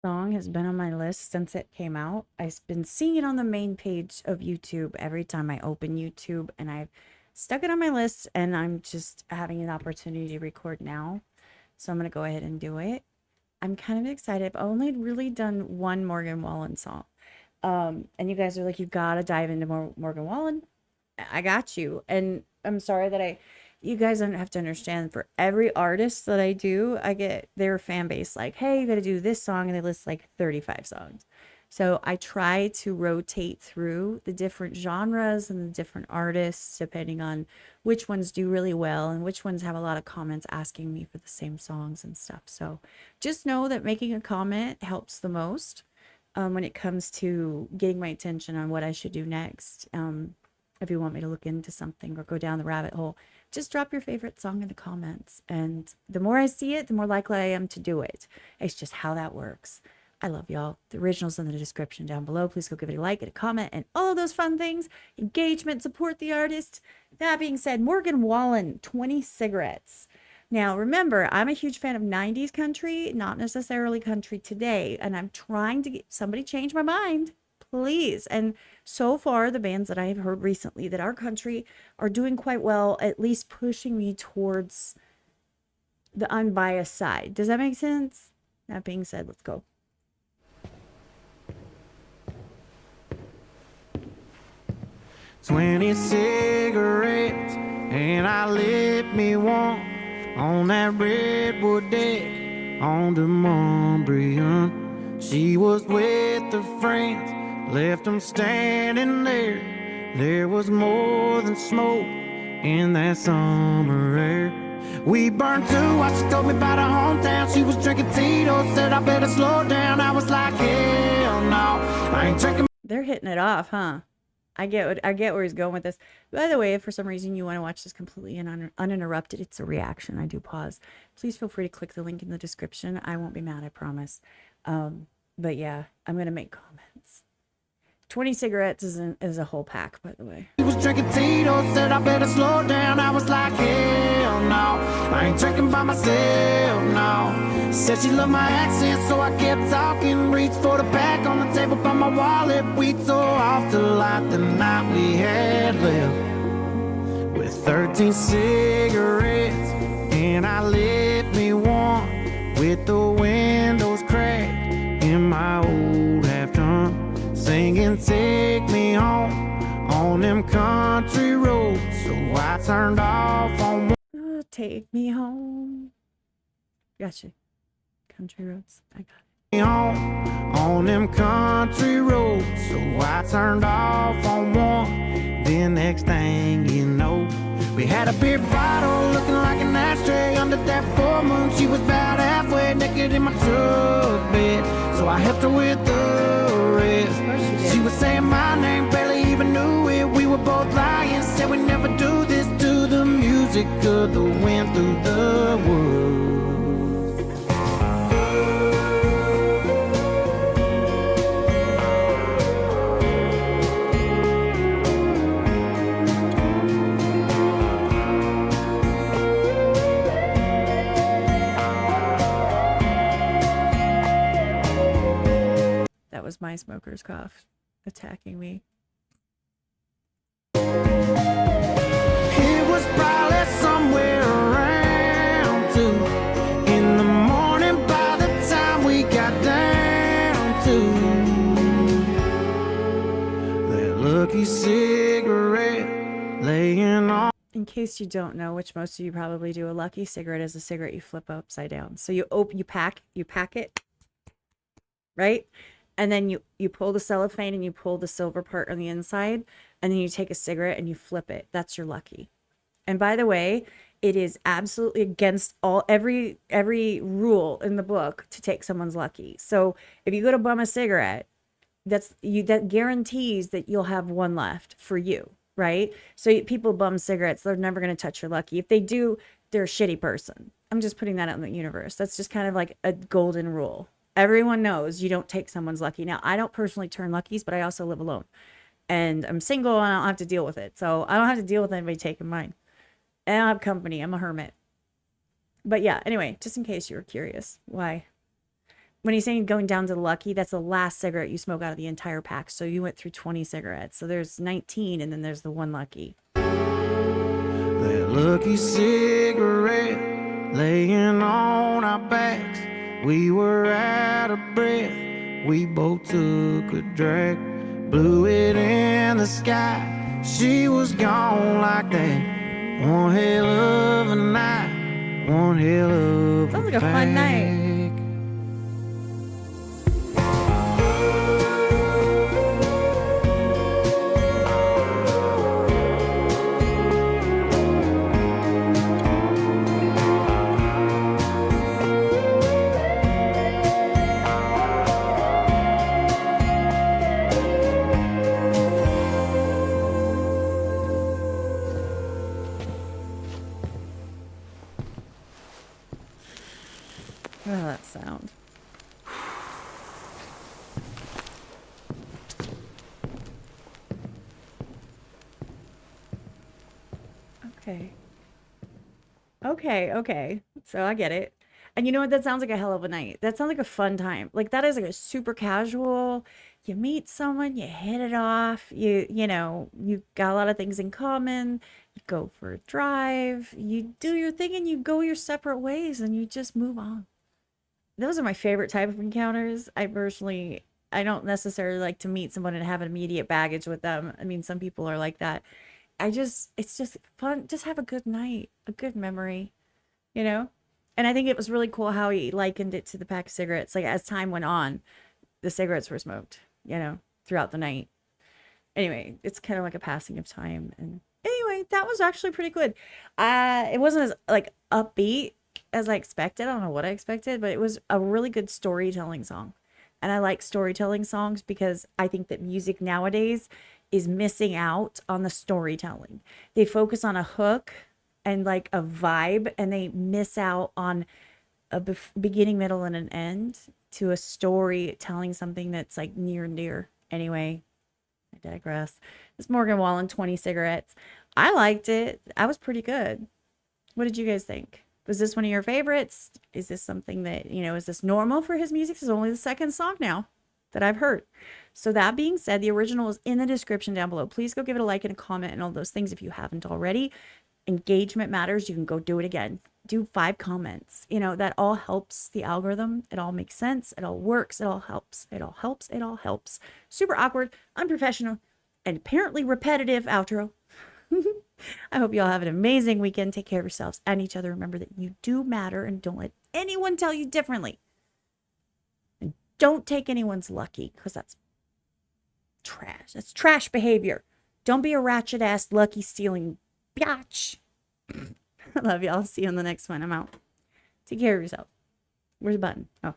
Song has been on my list since it came out. I've been seeing it on the main page of YouTube every time I open YouTube, and I've stuck it on my list, and I'm just having an opportunity to record now. So I'm going to go ahead and do it. I'm kind of excited. I've only really done one Morgan Wallen song. And you guys are like, you gotta dive into more Morgan Wallen. I got you. And I'm sorry that you guys don't have to understand, for every artist that I do, I get their fan base like, hey, you got to do this song. And they list like 35 songs. So I try to rotate through the different genres and the different artists, depending on which ones do really well and which ones have a lot of comments asking me for the same songs and stuff. So just know that making a comment helps the most when it comes to getting my attention on what I should do next. If you want me to look into something or go down the rabbit hole, just drop your favorite song in the comments. And the more I see it, the more likely I am to do it. It's just how that works. I love y'all. The original's in the description down below. Please go give it a like, get a comment, and all of those fun things. Engagement, support the artist. That being said, Morgan Wallen, 20 cigarettes. Now, remember, I'm a huge fan of 90s country, not necessarily country today, and I'm trying to get somebody change my mind, please. And so far, the bands that I have heard recently that are country are doing quite well, at least pushing me towards the unbiased side. Does that make sense? That being said, let's go. 20 cigarettes, and I lit me one on that redwood deck on the Montbrion. She was with her friends, left them standing there. There was more than smoke in that summer air. We burned too while she told me about her hometown. She was drinking Tito's, said I better slow down. I was like, hell no, I ain't drinking. They're hitting it off, huh? I get where he's going with this. By the way, if for some reason you want to watch this completely and uninterrupted, it's a reaction. I do pause. Please feel free to click the link in the description. I won't be mad, I promise. But yeah, I'm gonna make comments. 20 cigarettes is a whole pack, by the way. He was drinking Tito's, said I better slow down. I was like, hell no, I ain't drinking by myself, no. Said she loved my accent, so I kept talking. Reached for the pack on the table by my wallet. We tore off the light the night we had left, with 13 cigarettes, and I lit me one with the windows cracked in my old half-ton, singing take me home on them country roads. So I turned off on Oh, take me home. Gotcha. Country roads. I got it. home on them country roads. So I turned off on one. Then next thing you know, we had a beer bottle looking like an ashtray under that full moon. She was about halfway naked in my truck bed, so I helped her with the rest. She was saying my name, barely even knew it. We were both lying, said we never do this to the music of the wind through the woods. That was my smoker's cough attacking me. It was probably somewhere around 2 in the morning by the time we got down to that lucky cigarette laying on. In case you don't know, which most of you probably do, a lucky cigarette is a cigarette you flip upside down. So you pack it, right? And then you pull the cellophane and you pull the silver part on the inside, and then you take a cigarette and you flip it. That's your lucky. And by the way, it is absolutely against every rule in the book to take someone's lucky. So if you go to bum a cigarette, that guarantees that you'll have one left for you, right? So people bum cigarettes, they're never going to touch your lucky. If they do, they're a shitty person. I'm just putting that out in the universe. That's just kind of like a golden rule. Everyone knows you don't take someone's lucky. Now, I don't personally turn luckies, but I also live alone. And I'm single and I don't have to deal with it. So I don't have to deal with anybody taking mine. And I don't have company. I'm a hermit. But yeah, anyway, just in case you were curious why when he's saying going down to the lucky, that's the last cigarette you smoke out of the entire pack. So you went through 20 cigarettes. So there's 19 and then there's the one lucky. That lucky cigarette laying on our backs. We were out of breath. We both took a drag. Blew it in the sky. She was gone like that. One hell of a night. One hell of Sounds like a fun night. Oh, that sound. Okay. Okay. So I get it. And you know what? That sounds like a hell of a night. That sounds like a fun time. Like that is like a super casual. You meet someone, you hit it off. You know, you got a lot of things in common. You go for a drive. You do your thing and you go your separate ways and you just move on. Those are my favorite type of encounters. I don't necessarily like to meet someone and have an immediate baggage with them. I mean, some people are like that. It's just fun. Just have a good night, a good memory, you know? And I think it was really cool how he likened it to the pack of cigarettes. Like as time went on, the cigarettes were smoked, you know, throughout the night. Anyway, it's kind of like a passing of time. And anyway, that was actually pretty good. It wasn't as like upbeat as I expected. I don't know what I expected, but it was a really good storytelling song. And I like storytelling songs because I think that music nowadays is missing out on the storytelling. They focus on a hook and like a vibe, and they miss out on a beginning, middle, and an end to a story telling something that's like near and dear. Anyway, I digress. It's Morgan Wallen, 20 cigarettes. I liked it. I was pretty good. What did you guys think? Was this one of your favorites? Is this something that, you know, is this normal for his music? This is only the second song now that I've heard. So that being said, the original is in the description down below. Please go give it a like and a comment and all those things if you haven't already. Engagement matters. You can go do it again. Do 5 comments. You know, that all helps the algorithm. It all makes sense. It all works. It all helps. It all helps. It all helps. Super awkward, unprofessional, and apparently repetitive outro. I hope you all have an amazing weekend. Take care of yourselves and each other. Remember that you do matter and don't let anyone tell you differently. And don't take anyone's lucky because that's trash. That's trash behavior. Don't be a ratchet ass lucky stealing biatch. I love y'all. See you on the next one. I'm out. Take care of yourself. Where's the button? Oh.